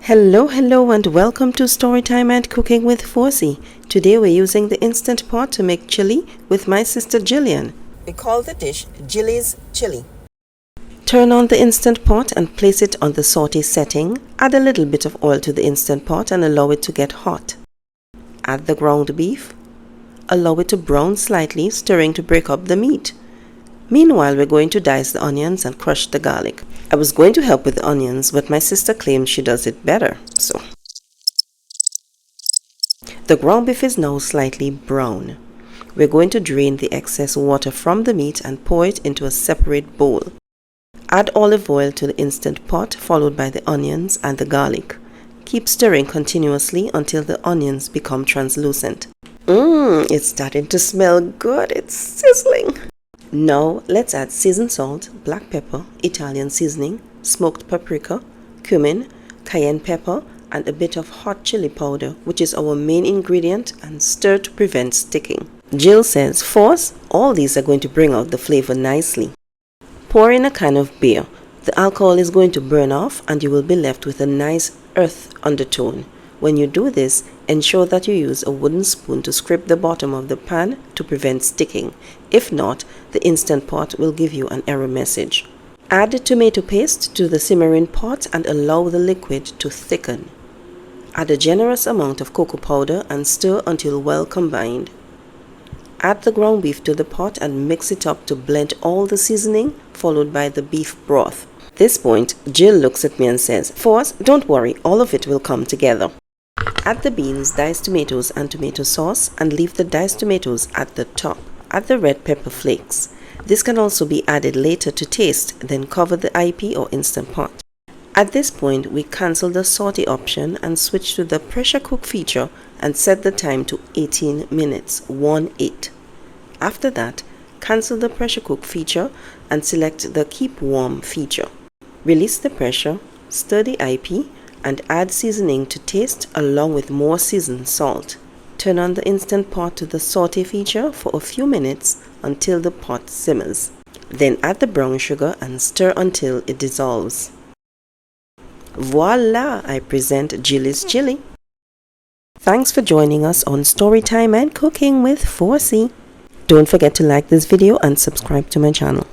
Hello and welcome to Storytime and Cooking with Forcy. Today we're using the Instant Pot to make chili with my sister Jillian. We call the dish Jilly's Chili. Turn on the Instant Pot and place it on the saute setting. Add a little bit of oil to the Instant Pot and allow it to get hot. Add the ground beef. Allow it to brown slightly, stirring to break up the meat. Meanwhile, we're going to dice the onions and crush the garlic. I was going to help with the onions, but my sister claims she does it better, so. The ground beef is now slightly brown. We're going to drain the excess water from the meat and pour it into a separate bowl. Add olive oil to the Instant Pot, followed by the onions and the garlic. Keep stirring continuously until the onions become translucent. It's starting to smell good. It's sizzling. Now let's add seasoned salt, black pepper, Italian seasoning, smoked paprika, cumin, cayenne pepper, and a bit of hot chili powder, which is our main ingredient, and stir to prevent sticking. Jill says, "Force, all these are going to bring out the flavor nicely." Pour in a can of beer. The alcohol is going to burn off and you will be left with a nice earth undertone. When you do this, ensure that you use a wooden spoon to scrape the bottom of the pan to prevent sticking. If not, the Instant Pot will give you an error message. Add the tomato paste to the simmering pot and allow the liquid to thicken. Add a generous amount of cocoa powder and stir until well combined. Add the ground beef to the pot and mix it up to blend all the seasoning, followed by the beef broth. At this point, Jill looks at me and says, "Force, don't worry, all of it will come together." Add the beans, diced tomatoes and tomato sauce and leave the diced tomatoes at the top. Add the red pepper flakes. This can also be added later to taste, then cover the IP or Instant Pot. At this point, we cancel the saute option and switch to the pressure cook feature and set the time to 18 minutes, 1-8. After that, cancel the pressure cook feature and select the keep warm feature. Release the pressure, stir the IP, and add seasoning to taste along with more seasoned salt. Turn on the Instant Pot to the saute feature for a few minutes until the pot simmers. Then add the brown sugar and stir until it dissolves. Voila! I present Jilly's Chili. Thanks for joining us on Storytime and Cooking with Forcy. Don't forget to like this video and subscribe to my channel.